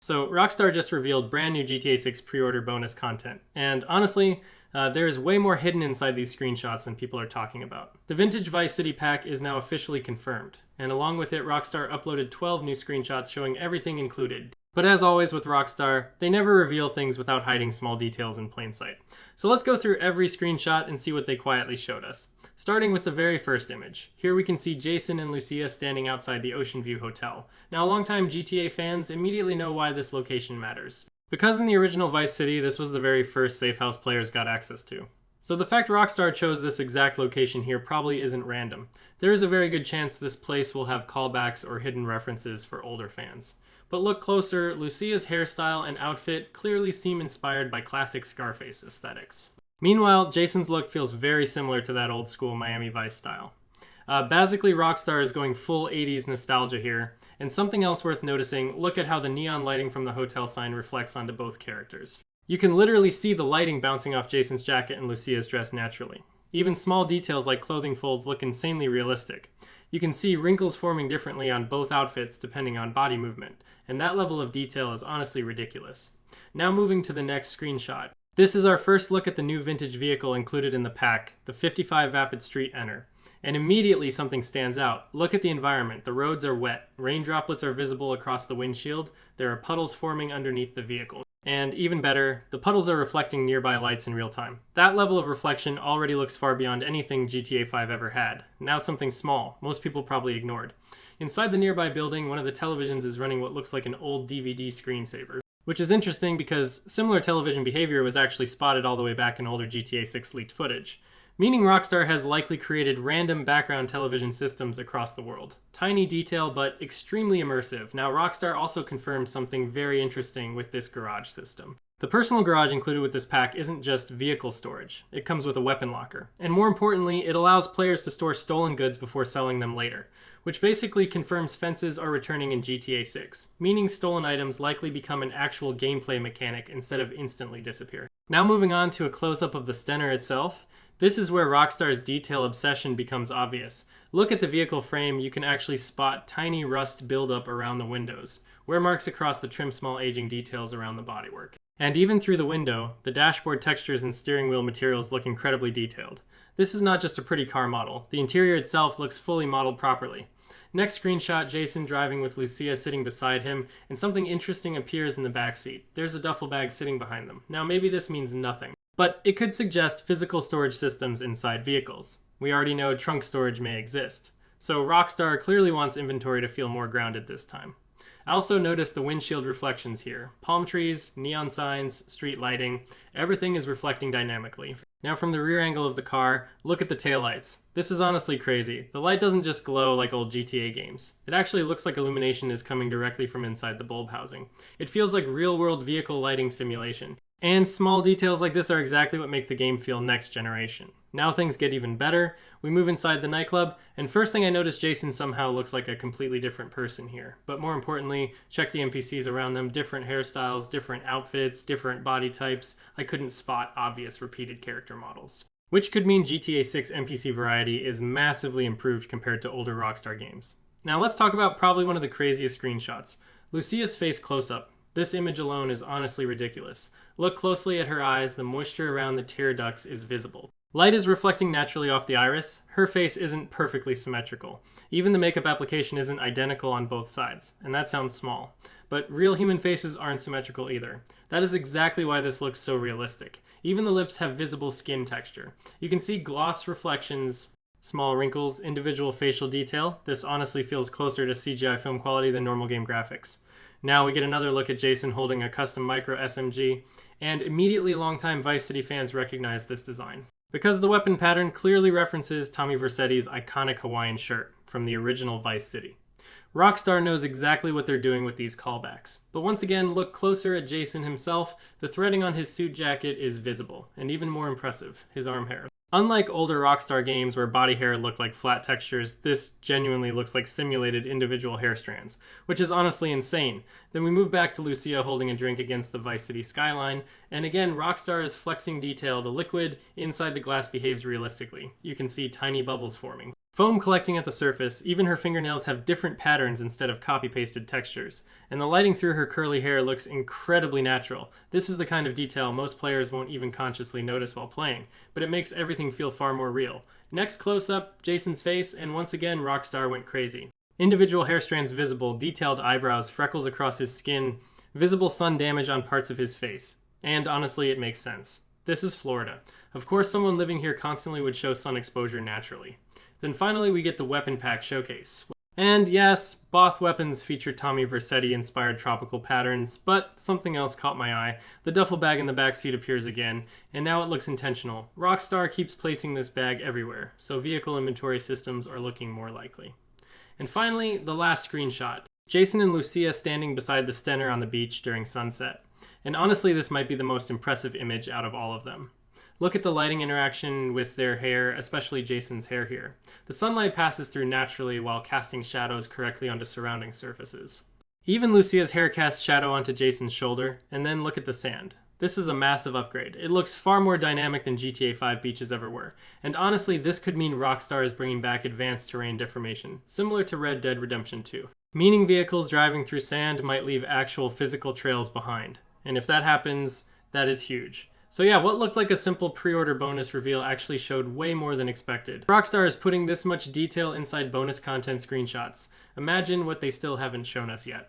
So Rockstar just revealed brand new GTA 6 pre-order bonus content, and honestly, there is way more hidden inside these screenshots than people are talking about. The Vintage Vice City pack is now officially confirmed, and along with it, Rockstar uploaded 12 new screenshots showing everything included. But as always with Rockstar, they never reveal things without hiding small details in plain sight. So let's go through every screenshot and see what they quietly showed us. Starting with the very first image. Here we can see Jason and Lucia standing outside the Ocean View Hotel. Now, longtime GTA fans immediately know why this location matters. Because in the original Vice City, this was the very first safe house players got access to. So the fact Rockstar chose this exact location here probably isn't random. There is a very good chance this place will have callbacks or hidden references for older fans. But look closer, Lucia's hairstyle and outfit clearly seem inspired by classic Scarface aesthetics. Meanwhile, Jason's look feels very similar to that old school Miami Vice style. Basically, Rockstar is going full 80s nostalgia here, and something else worth noticing, look at how the neon lighting from the hotel sign reflects onto both characters. You can literally see the lighting bouncing off Jason's jacket and Lucia's dress naturally. Even small details like clothing folds look insanely realistic. You can see wrinkles forming differently on both outfits depending on body movement, and that level of detail is honestly ridiculous. Now moving to the next screenshot. This is our first look at the new vintage vehicle included in the pack, the 55 Vapid Street Enter. And immediately something stands out. Look at the environment. The roads are wet. Rain droplets are visible across the windshield. There are puddles forming underneath the vehicle. And even better, the puddles are reflecting nearby lights in real time. That level of reflection already looks far beyond anything GTA 5 ever had. Now something small, most people probably ignored. Inside the nearby building, one of the televisions is running what looks like an old DVD screensaver. Which is interesting because similar television behavior was actually spotted all the way back in older GTA 6 leaked footage. Meaning Rockstar has likely created random background television systems across the world. Tiny detail, but extremely immersive. Now Rockstar also confirmed something very interesting with this garage system. The personal garage included with this pack isn't just vehicle storage. It comes with a weapon locker. And more importantly, it allows players to store stolen goods before selling them later, which basically confirms fences are returning in GTA 6, meaning stolen items likely become an actual gameplay mechanic instead of instantly disappear. Now moving on to a close-up of the Stenner itself. This is where Rockstar's detail obsession becomes obvious. Look at the vehicle frame, you can actually spot tiny rust buildup around the windows, wear marks across the trim small aging details around the bodywork. And even through the window, the dashboard textures and steering wheel materials look incredibly detailed. This is not just a pretty car model, the interior itself looks fully modeled properly. Next screenshot, Jason driving with Lucia sitting beside him, and something interesting appears in the backseat. There's a duffel bag sitting behind them. Now maybe this means nothing, but it could suggest physical storage systems inside vehicles. We already know trunk storage may exist, so Rockstar clearly wants inventory to feel more grounded this time. I also noticed the windshield reflections here. Palm trees, neon signs, street lighting, everything is reflecting dynamically. Now from the rear angle of the car, look at the taillights. This is honestly crazy. The light doesn't just glow like old GTA games. It actually looks like illumination is coming directly from inside the bulb housing. It feels like real-world vehicle lighting simulation. And small details like this are exactly what make the game feel next generation. Now things get even better. We move inside the nightclub, and first thing I notice, Jason somehow looks like a completely different person here. But more importantly, check the NPCs around them, different hairstyles, different outfits, different body types. I couldn't spot obvious repeated character models. Which could mean GTA 6 NPC variety is massively improved compared to older Rockstar games. Now let's talk about probably one of the craziest screenshots. Lucia's face close-up. This image alone is honestly ridiculous. Look closely at her eyes, the moisture around the tear ducts is visible. Light is reflecting naturally off the iris. Her face isn't perfectly symmetrical. Even the makeup application isn't identical on both sides, and that sounds small. But real human faces aren't symmetrical either. That is exactly why this looks so realistic. Even the lips have visible skin texture. You can see gloss reflections, small wrinkles, individual facial detail. This honestly feels closer to CGI film quality than normal game graphics. Now we get another look at Jason holding a custom micro SMG, and immediately longtime Vice City fans recognize this design, because the weapon pattern clearly references Tommy Vercetti's iconic Hawaiian shirt from the original Vice City. Rockstar knows exactly what they're doing with these callbacks, but once again, look closer at Jason himself. The threading on his suit jacket is visible, and even more impressive, his arm hair. Unlike older Rockstar games where body hair looked like flat textures, this genuinely looks like simulated individual hair strands, which is honestly insane. Then we move back to Lucia holding a drink against the Vice City skyline, and again, Rockstar is flexing detail. The liquid inside the glass behaves realistically. You can see tiny bubbles forming. Foam collecting at the surface, even her fingernails have different patterns instead of copy-pasted textures, and the lighting through her curly hair looks incredibly natural. This is the kind of detail most players won't even consciously notice while playing, but it makes everything feel far more real. Next close-up, Jason's face, and once again Rockstar went crazy. Individual hair strands visible, detailed eyebrows, freckles across his skin, visible sun damage on parts of his face. And honestly, it makes sense. This is Florida. Of course, someone living here constantly would show sun exposure naturally. Then finally we get the weapon pack showcase. And yes, both weapons feature Tommy Vercetti-inspired tropical patterns, but something else caught my eye. The duffel bag in the backseat appears again, and now it looks intentional. Rockstar keeps placing this bag everywhere, so vehicle inventory systems are looking more likely. And finally, the last screenshot. Jason and Lucia standing beside the Stenner on the beach during sunset. And honestly, this might be the most impressive image out of all of them. Look at the lighting interaction with their hair, especially Jason's hair here. The sunlight passes through naturally while casting shadows correctly onto surrounding surfaces. Even Lucia's hair casts shadow onto Jason's shoulder, and then look at the sand. This is a massive upgrade. It looks far more dynamic than GTA 5 beaches ever were. And honestly, this could mean Rockstar is bringing back advanced terrain deformation, similar to Red Dead Redemption 2. Meaning vehicles driving through sand might leave actual physical trails behind. And if that happens, that is huge. So yeah, what looked like a simple pre-order bonus reveal actually showed way more than expected. Rockstar is putting this much detail inside bonus content screenshots. Imagine what they still haven't shown us yet.